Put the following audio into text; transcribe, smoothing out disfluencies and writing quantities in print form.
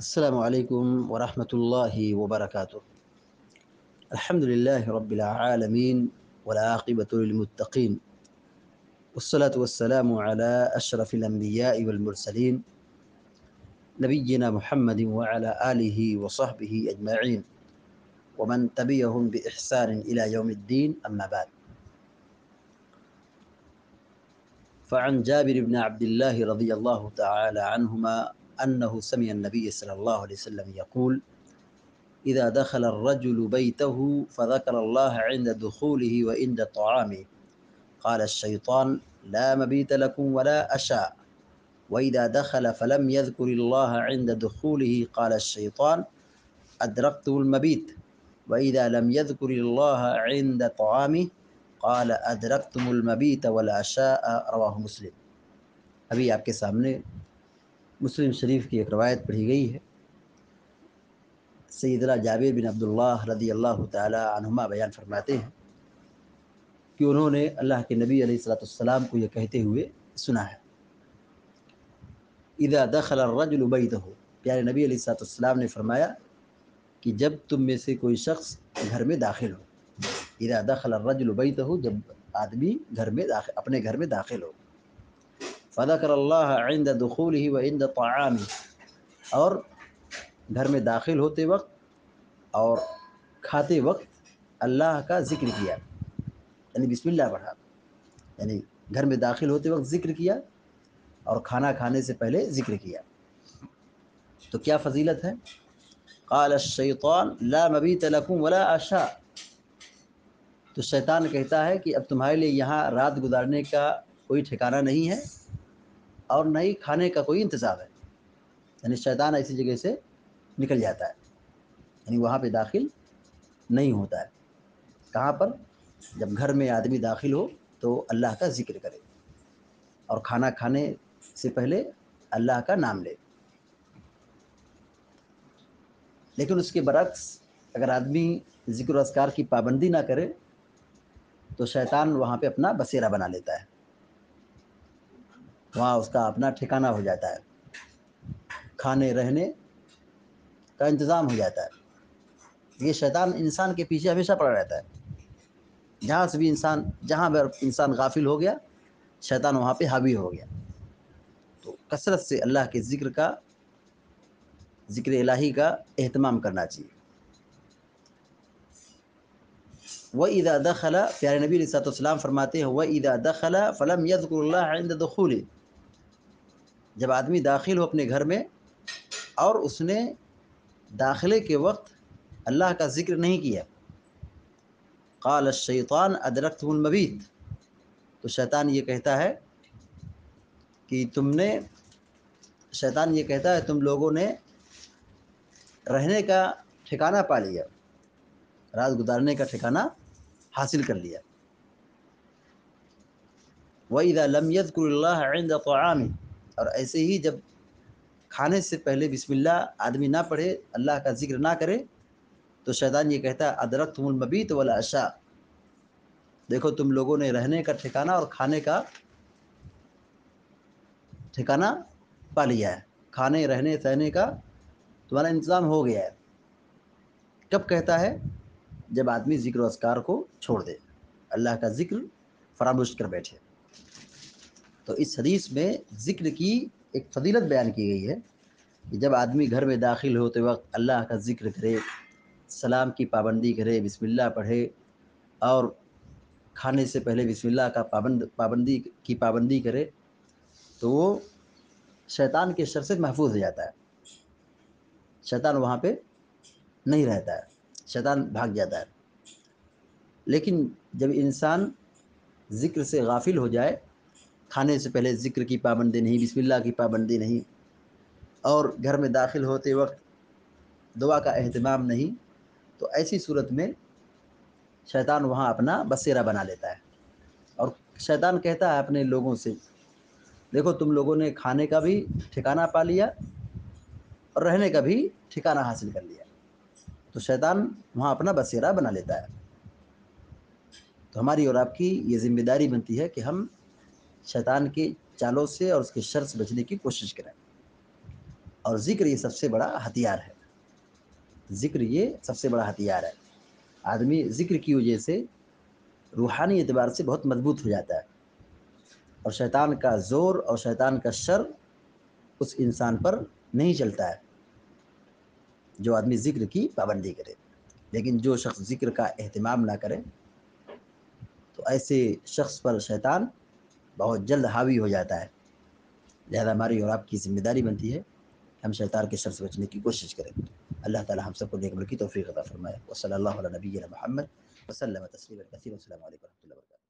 السلام عليكم ورحمة الله وبركاته. الحمد لله رب العالمين والعاقبة للمتقين، والصلاة والسلام على أشرف الأنبياء والمرسلين نبينا محمد وعلى آله وصحبه أجمعين ومن تبعهم بإحسان إلى يوم الدين، أما بعد. فعن جابر بن عبد الله رضي الله تعالى عنهما أنه سمع النبي صلى الله عليه وسلم يقول: إذا دخل الرجل بيته فذكر الله عند دخوله وعند طعامه قال الشيطان: لا مبيت لكم ولا أشاء. وإذا دخل فلم يذكر الله عند دخوله قال الشيطان: أدركته المبيت. وإذا لم يذكر الله عند طعامه قال: أدركتم المبيت والعشاء. رواہ مسلم۔ ابھی آپ کے سامنے مسلم شریف کی ایک روایت پڑھی گئی ہے۔ سیدنا جابر بن عبداللہ رضی اللہ تعالی عنہما بیان فرماتے ہیں کہ انہوں نے اللہ کے نبی علیہ الصلوۃ والسلام کو یہ کہتے ہوئے سنا ہے: اذا دخل الرجل بیتہ، پیارے نبی علیہ الصلوۃ والسلام نے فرمایا کہ جب تم میں سے کوئی شخص گھر میں داخل ہو، اذا دخل الرجل بیتہ، جب آدمی اپنے گھر میں داخل ہو، فذکر اللہ عند دخولہ وعند طعامہ، اور گھر میں داخل ہوتے وقت اور کھاتے وقت اللہ کا ذکر کیا، یعنی بسم اللہ پڑھا، یعنی گھر میں داخل ہوتے وقت ذکر کیا اور کھانا کھانے سے پہلے ذکر کیا، تو کیا فضیلت ہے؟ قال الشیطان: لا مبیت لکم ولا عشاء، تو شیطان کہتا ہے کہ اب تمہارے لیے یہاں رات گزارنے کا کوئی ٹھکانہ نہیں ہے اور نہ ہی کھانے کا کوئی انتظام ہے، یعنی شیطان ایسی جگہ سے نکل جاتا ہے، یعنی وہاں پہ داخل نہیں ہوتا ہے۔ کہاں پر؟ جب گھر میں آدمی داخل ہو تو اللہ کا ذکر کرے اور کھانا کھانے سے پہلے اللہ کا نام لے۔ لیکن اس کے برعکس اگر آدمی ذکر و اذکار کی پابندی نہ کرے تو شیطان وہاں پہ اپنا بسیرا بنا لیتا ہے، وہاں اس کا اپنا ٹھکانہ ہو جاتا ہے، کھانے رہنے کا انتظام ہو جاتا ہے۔ یہ شیطان انسان کے پیچھے ہمیشہ پڑا رہتا ہے، جہاں بھی انسان غافل ہو گیا شیطان وہاں پہ حاوی ہو گیا۔ تو کثرت سے اللہ کے ذکر الہی کا اہتمام کرنا چاہیے۔ وَإِذَا دَخَلَ، پیارے نبی علیہ الصلوۃ والسلام فرماتے ہیں: وَإِذَا دَخَلَ فَلَمْ يَذْكُرِ اللَّهَ عِنْدَ دُخُولِهِ، جب آدمی داخل ہو اپنے گھر میں اور اس نے داخلے کے وقت اللہ کا ذکر نہیں کیا، قال الشیطان: ادرکتم المبیت، تو شیطان یہ کہتا ہے کہ تم لوگوں نے رہنے کا ٹھکانہ پا لیا، رات گزارنے کا ٹھکانہ حاصل کر لیا۔ وَإِذَا لَمْ يَذْكُرِ اللَّهَ عِنْدَ طَعَامِهِ، اور ایسے ہی جب کھانے سے پہلے بسم اللہ آدمی نہ پڑھے، اللہ کا ذکر نہ کرے، تو شیطان یہ کہتا ہے: ادرکتم المبیت والعشاء، دیکھو تم لوگوں نے رہنے کا ٹھکانہ اور کھانے کا ٹھکانہ پا لیا ہے، کھانے رہنے سہنے کا تمہارا انتظام ہو گیا ہے۔ کب کہتا ہے؟ جب آدمی ذکر و اذکار کو چھوڑ دے، اللہ کا ذکر فراموش کر بیٹھے۔ تو اس حدیث میں ذکر کی ایک فضیلت بیان کی گئی ہے کہ جب آدمی گھر میں داخل ہوتے وقت اللہ کا ذکر کرے، سلام کی پابندی کرے، بسم اللہ پڑھے، اور کھانے سے پہلے بسم اللہ کا پابندی کرے، تو وہ شیطان کے شر سے محفوظ ہو جاتا ہے، شیطان وہاں پہ نہیں رہتا ہے، شیطان بھاگ جاتا ہے۔ لیکن جب انسان ذکر سے غافل ہو جائے، کھانے سے پہلے ذکر کی پابندی نہیں، بسم اللہ کی پابندی نہیں، اور گھر میں داخل ہوتے وقت دعا کا اہتمام نہیں، تو ایسی صورت میں شیطان وہاں اپنا بسیرا بنا لیتا ہے، اور شیطان کہتا ہے اپنے لوگوں سے: دیکھو تم لوگوں نے کھانے کا بھی ٹھکانہ پا لیا اور رہنے کا بھی ٹھکانہ حاصل کر لیا، تو شیطان وہاں اپنا بسیرا بنا لیتا ہے۔ تو ہماری اور آپ کی یہ ذمہ داری بنتی ہے کہ ہم شیطان کے چالوں سے اور اس کے شر سے بچنے کی کوشش کریں۔ اور ذکر یہ سب سے بڑا ہتھیار ہے، ذکر یہ سب سے بڑا ہتھیار ہے۔ آدمی ذکر کی وجہ سے روحانی اعتبار سے بہت مضبوط ہو جاتا ہے، اور شیطان کا زور اور شیطان کا شر اس انسان پر نہیں چلتا ہے جو آدمی ذکر کی پابندی کرے۔ لیکن جو شخص ذکر کا اہتمام نہ کرے تو ایسے شخص پر شیطان بہت جلد حاوی ہو جاتا ہے۔ لہذا ہماری اور آپ کی ذمہ داری بنتی ہے ہم شیطان کے شر سے بچنے کی کوشش کریں۔ اللہ تعالی ہم سب کو نیک عمل کی توفیق عطا فرمائے۔ وصلی اللہ علی نبینا محمد وسلم تسلیما کثیرا۔ السلام علیکم ورحمۃ اللہ وبرکاتہ۔